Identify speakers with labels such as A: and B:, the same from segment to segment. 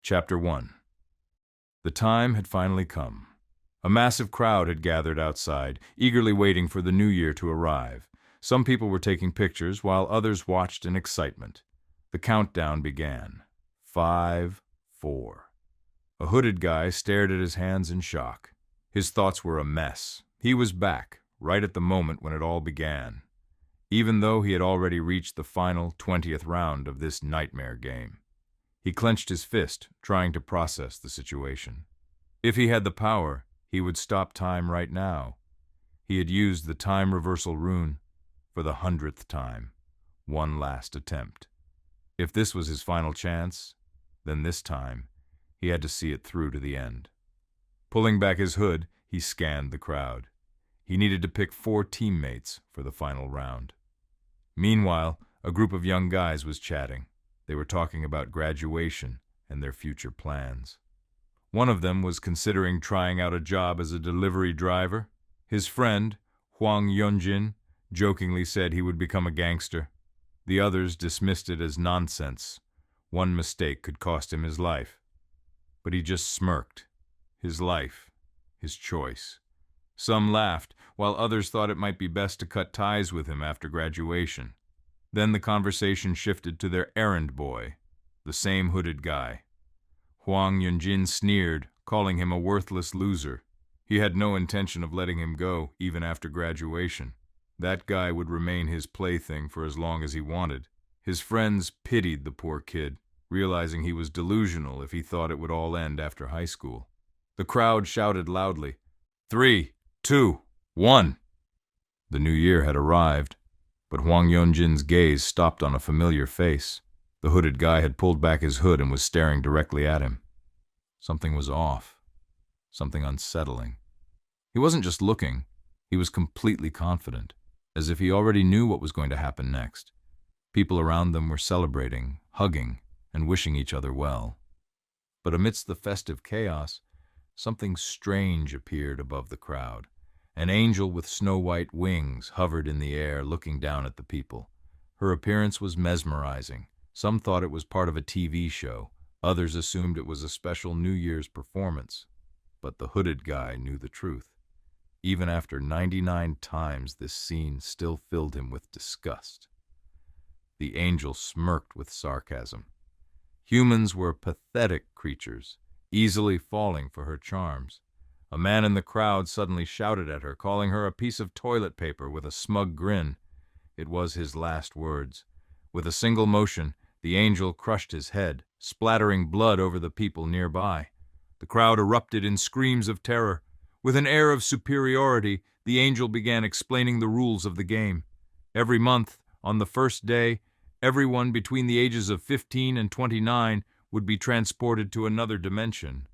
A: Chapter 1. The time had finally come. A massive crowd had gathered outside, eagerly waiting for the new year to arrive. Some people were taking pictures, while others watched in excitement. The countdown began. 5, 4. A hooded guy stared at his hands in shock. His thoughts were a mess. He was back, right at the moment when it all began, even though he had already reached the final 20th round of this nightmare game. He clenched his fist, trying to process the situation. If he had the power, he would stop time right now. He had used the time reversal rune for the 100th time. One last attempt. If this was his final chance, then this time he had to see it through to the end. Pulling back his hood, he scanned the crowd. He needed to pick 4 teammates for the final round. Meanwhile, a group of young guys was chatting. They were talking about graduation and their future plans. One of them was considering trying out a job as a delivery driver. His friend, Hwang Yeonjin, jokingly said he would become a gangster. The others dismissed it as nonsense. One mistake could cost him his life. But he just smirked. His life, his choice. Some laughed, while others thought it might be best to cut ties with him after graduation. Then the conversation shifted to their errand boy, the same hooded guy. Hwang Yeonjin sneered, calling him a worthless loser. He had no intention of letting him go, even after graduation. That guy would remain his plaything for as long as he wanted. His friends pitied the poor kid, realizing he was delusional if he thought it would all end after high school. The crowd shouted loudly, 3, 2, 1. The new year had arrived, but Hwang Yeonjin's gaze stopped on a familiar face. The hooded guy had pulled back his hood and was staring directly at him. Something was off. Something unsettling. He wasn't just looking. He was completely confident, as if he already knew what was going to happen next. People around them were celebrating, hugging, and wishing each other well. But amidst the festive chaos, something strange appeared above the crowd. An angel with snow-white wings hovered in the air, looking down at the people. Her appearance was mesmerizing. Some thought it was part of a TV show. Others assumed it was a special New Year's performance. But the hooded guy knew the truth. Even after 99 times, this scene still filled him with disgust. The angel smirked with sarcasm. Humans were pathetic creatures, easily falling for her charms. A man in the crowd suddenly shouted at her, calling her a piece of toilet paper with a smug grin. It was his last words. With a single motion, the angel crushed his head, splattering blood over the people nearby. The crowd erupted in screams of terror. With an air of superiority, the angel began explaining the rules of the game. Every month, on the first day, everyone between the ages of 15 and 29 would be transported to another dimension.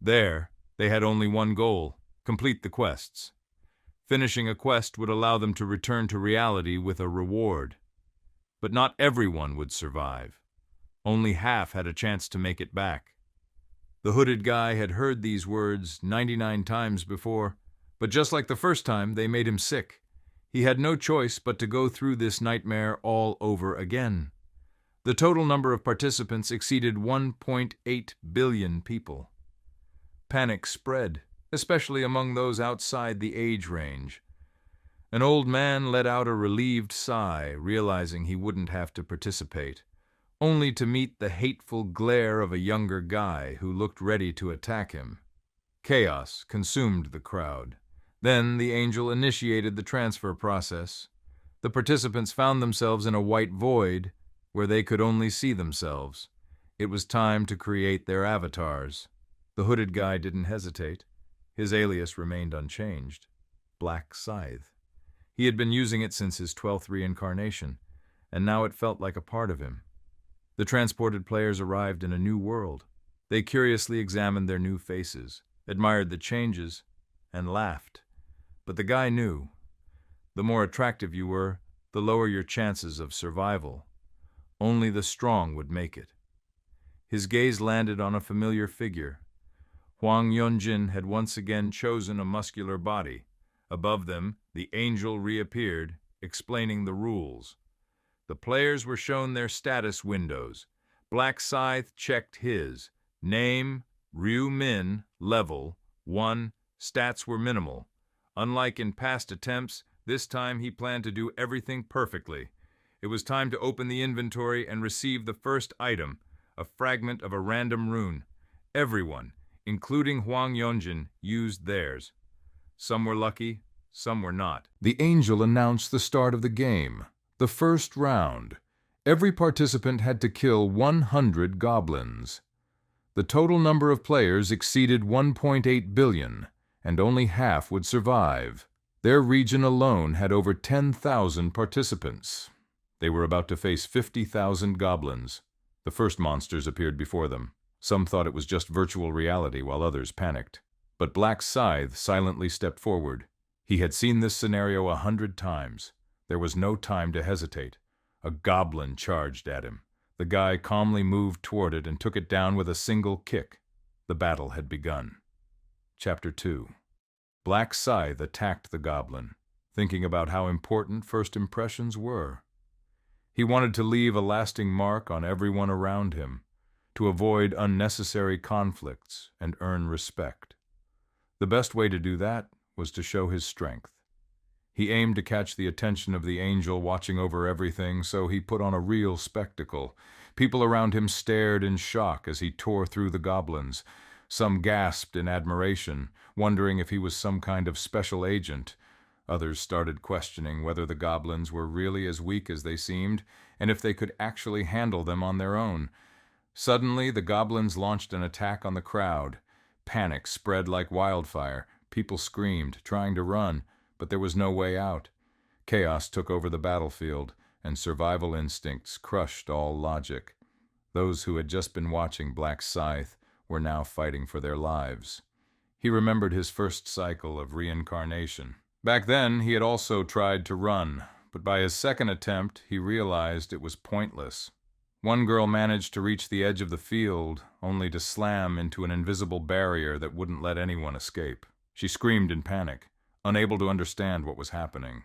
A: There, they had only one goal: complete the quests. Finishing a quest would allow them to return to reality with a reward. But not everyone would survive. Only half had a chance to make it back. The hooded guy had heard these words 99 times before, but just like the first time, they made him sick. He had no choice but to go through this nightmare all over again. The total number of participants exceeded 1.8 billion people. Panic spread, especially among those outside the age range. An old man let out a relieved sigh, realizing he wouldn't have to participate, only to meet the hateful glare of a younger guy who looked ready to attack him. Chaos consumed the crowd. Then the angel initiated the transfer process. The participants found themselves in a white void where they could only see themselves. It was time to create their avatars. The hooded guy didn't hesitate. His alias remained unchanged: Black Scythe. He had been using it since his 12th reincarnation, and now it felt like a part of him. The transported players arrived in a new world. They curiously examined their new faces, admired the changes, and laughed. But the guy knew. The more attractive you were, the lower your chances of survival. Only the strong would make it. His gaze landed on a familiar figure. Hwang Yeonjin had once again chosen a muscular body. Above them, the angel reappeared, explaining the rules. The players were shown their status windows. Black Scythe checked his. Name, Ryu Min, level 1, stats were minimal. Unlike in past attempts, this time he planned to do everything perfectly. It was time to open the inventory and receive the first item, a fragment of a random rune. Everyone, including Huang Yonjin, used theirs. Some were lucky, some were not. The angel announced the start of the game, the first round. Every participant had to kill 100 goblins. The total number of players exceeded 1.8 billion, and only half would survive. Their region alone had over 10,000 participants. They were about to face 50,000 goblins. The first monsters appeared before them. Some thought it was just virtual reality, while others panicked. But Black Scythe silently stepped forward. He had seen this scenario 100 times. There was no time to hesitate. A goblin charged at him. The guy calmly moved toward it and took it down with a single kick. The battle had begun. Chapter 2. Black Scythe attacked the goblin, thinking about how important first impressions were. He wanted to leave a lasting mark on everyone around him, to avoid unnecessary conflicts and earn respect. The best way to do that was to show his strength. He aimed to catch the attention of the angel watching over everything, so he put on a real spectacle. People around him stared in shock as he tore through the goblins. Some gasped in admiration, wondering if he was some kind of special agent. Others started questioning whether the goblins were really as weak as they seemed, and if they could actually handle them on their own. Suddenly, the goblins launched an attack on the crowd. Panic spread like wildfire. People screamed, trying to run, but there was no way out. Chaos took over the battlefield, and survival instincts crushed all logic. Those who had just been watching Black Scythe were now fighting for their lives. He remembered his first cycle of reincarnation. Back then, he had also tried to run, but by his second attempt, he realized it was pointless. One girl managed to reach the edge of the field, only to slam into an invisible barrier that wouldn't let anyone escape. She screamed in panic, unable to understand what was happening.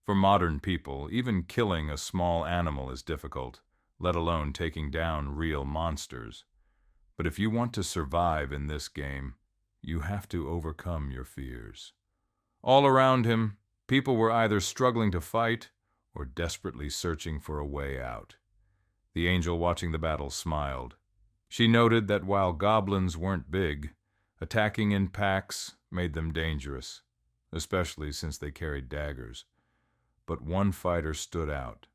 A: For modern people, even killing a small animal is difficult, let alone taking down real monsters. But if you want to survive in this game, you have to overcome your fears. All around him, people were either struggling to fight or desperately searching for a way out. The angel watching the battle smiled. She noted that while goblins weren't big, attacking in packs made them dangerous, especially since they carried daggers. But one fighter stood out,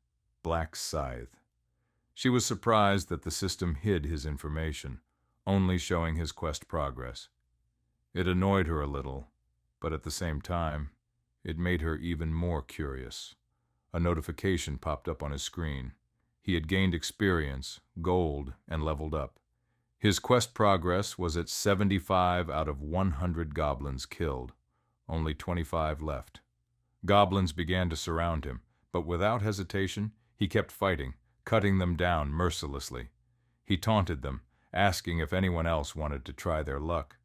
A: Black Scythe. She was surprised that the system hid his information, only showing his quest progress. It annoyed her a little, but at the same time, it made her even more curious. A notification popped up on his screen. He had gained experience, gold, and leveled up. His quest progress was at 75 out of 100 goblins killed. Only 25 left. Goblins began to surround him, but without hesitation, he kept fighting, cutting them down mercilessly. He taunted them, asking if anyone else wanted to try their luck.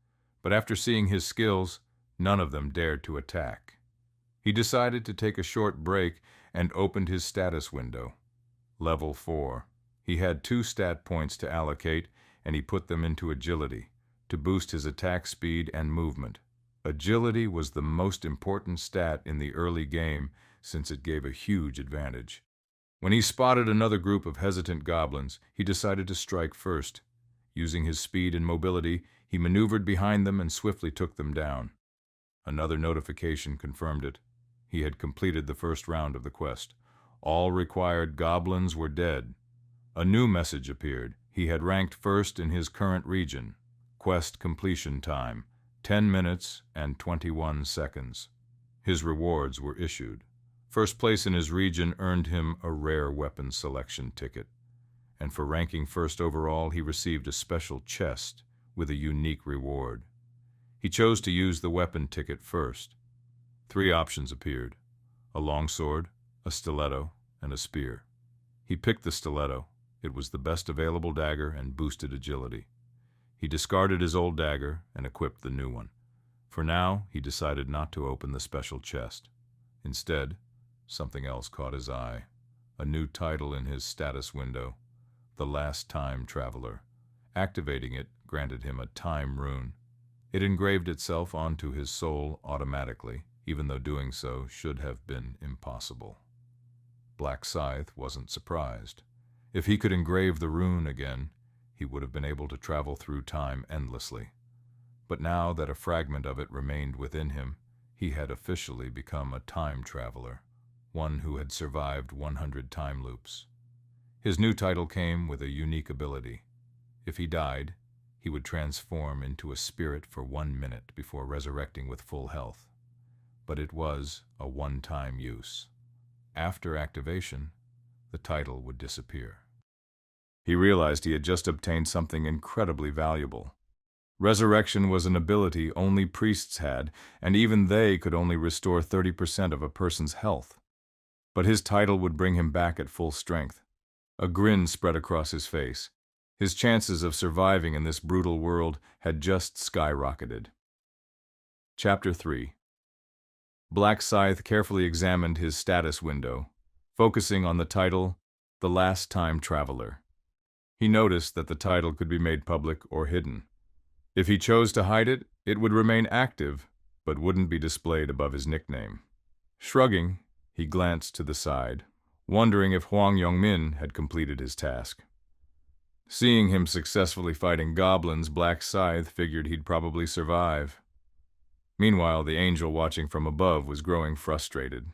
A: But after seeing his skills, none of them dared to attack. He decided to take a short break and opened his status window. Level 4. He had 2 stat points to allocate, and he put them into agility, to boost his attack speed and movement. Agility was the most important stat in the early game, since it gave a huge advantage. When he spotted another group of hesitant goblins, he decided to strike first. Using his speed and mobility, he maneuvered behind them and swiftly took them down. Another notification confirmed it. He had completed the first round of the quest. All required goblins were dead. A new message appeared. He had ranked first in his current region. Quest completion time, 10 minutes and 21 seconds. His rewards were issued. First place in his region earned him a rare weapon selection ticket. And for ranking first overall, he received a special chest with a unique reward. He chose to use the weapon ticket first. 3 options appeared: a longsword, a stiletto, and a spear. He picked the stiletto. It was the best available dagger and boosted agility. He discarded his old dagger and equipped the new one. For now, he decided not to open the special chest. Instead, something else caught his eye. A new title in his status window, The Last Time Traveler. Activating it granted him a time rune. It engraved itself onto his soul automatically, even though doing so should have been impossible. Black Scythe wasn't surprised. If he could engrave the rune again, he would have been able to travel through time endlessly. But now that a fragment of it remained within him, he had officially become a time traveler, one who had survived 100 time loops. His new title came with a unique ability. If he died, he would transform into a spirit for 1 minute before resurrecting with full health. But it was a one-time use. After activation, the title would disappear. He realized he had just obtained something incredibly valuable. Resurrection was an ability only priests had, and even they could only restore 30% of a person's health. But his title would bring him back at full strength. A grin spread across his face. His chances of surviving in this brutal world had just skyrocketed. Chapter 3. Black Scythe carefully examined his status window, focusing on the title, The Last Time Traveler. He noticed that the title could be made public or hidden. If he chose to hide it, it would remain active, but wouldn't be displayed above his nickname. Shrugging, he glanced to the side, wondering if Huang Yongmin had completed his task. Seeing him successfully fighting goblins, Black Scythe figured he'd probably survive. Meanwhile, the angel watching from above was growing frustrated.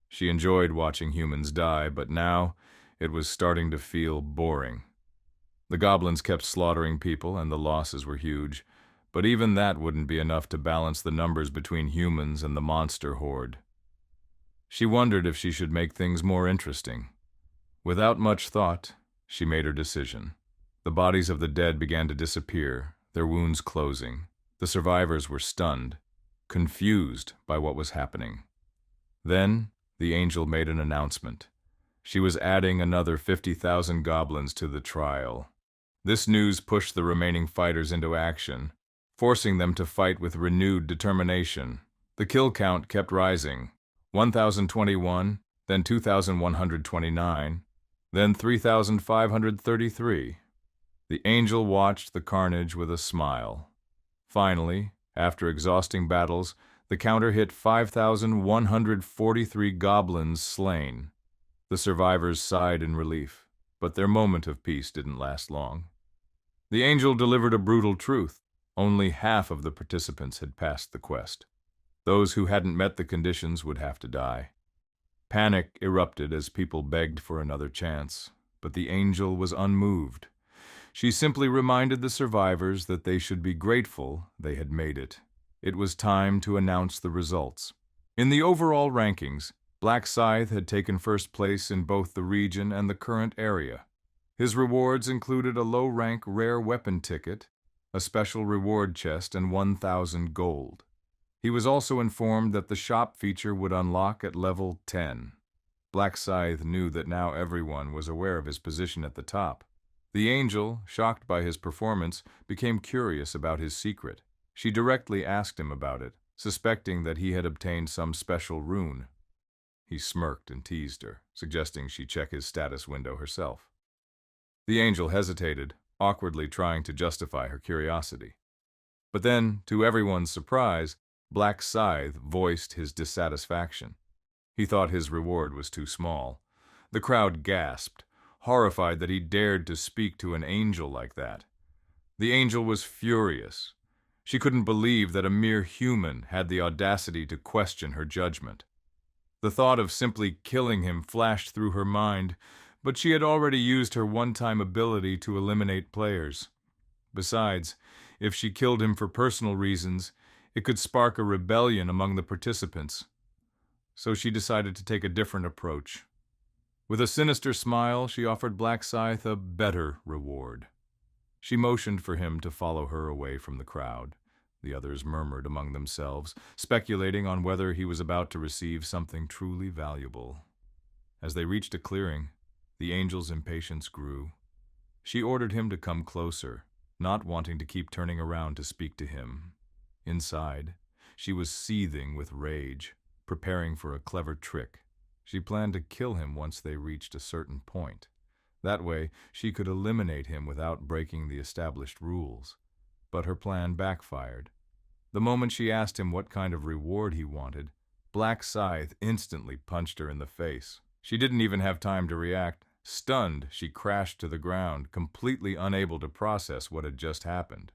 A: She enjoyed watching humans die, but now it was starting to feel boring. The goblins kept slaughtering people, and the losses were huge, but even that wouldn't be enough to balance the numbers between humans and the monster horde. She wondered if she should make things more interesting. Without much thought, she made her decision. The bodies of the dead began to disappear, their wounds closing. The survivors were stunned, confused by what was happening. Then, the angel made an announcement. She was adding another 50,000 goblins to the trial. This news pushed the remaining fighters into action, forcing them to fight with renewed determination. The kill count kept rising. 1,021, then 2,129, then 3,533. The angel watched the carnage with a smile. Finally, after exhausting battles, the counter hit 5,143 goblins slain. The survivors sighed in relief, but their moment of peace didn't last long. The angel delivered a brutal truth. Only half of the participants had passed the quest. Those who hadn't met the conditions would have to die. Panic erupted as people begged for another chance, but the angel was unmoved. She simply reminded the survivors that they should be grateful they had made it. It was time to announce the results. In the overall rankings, Black Scythe had taken first place in both the region and the current area. His rewards included a low-rank rare weapon ticket, a special reward chest, and 1,000 gold. He was also informed that the shop feature would unlock at level 10. Black Scythe knew that now everyone was aware of his position at the top. The angel, shocked by his performance, became curious about his secret. She directly asked him about it, suspecting that he had obtained some special rune. He smirked and teased her, suggesting she check his status window herself. The angel hesitated, awkwardly trying to justify her curiosity. But then, to everyone's surprise, Black Scythe voiced his dissatisfaction. He thought his reward was too small. The crowd gasped, horrified that he dared to speak to an angel like that. The angel was furious. She couldn't believe that a mere human had the audacity to question her judgment. The thought of simply killing him flashed through her mind, but she had already used her one-time ability to eliminate players. Besides, if she killed him for personal reasons, it could spark a rebellion among the participants. So she decided to take a different approach. With a sinister smile, she offered Black Scythe a better reward. She motioned for him to follow her away from the crowd. The others murmured among themselves, speculating on whether he was about to receive something truly valuable. As they reached a clearing, the angel's impatience grew. She ordered him to come closer, not wanting to keep turning around to speak to him. Inside, she was seething with rage, preparing for a clever trick. She planned to kill him once they reached a certain point. That way, she could eliminate him without breaking the established rules. But her plan backfired. The moment she asked him what kind of reward he wanted, Black Scythe instantly punched her in the face. She didn't even have time to react. Stunned, she crashed to the ground, completely unable to process what had just happened.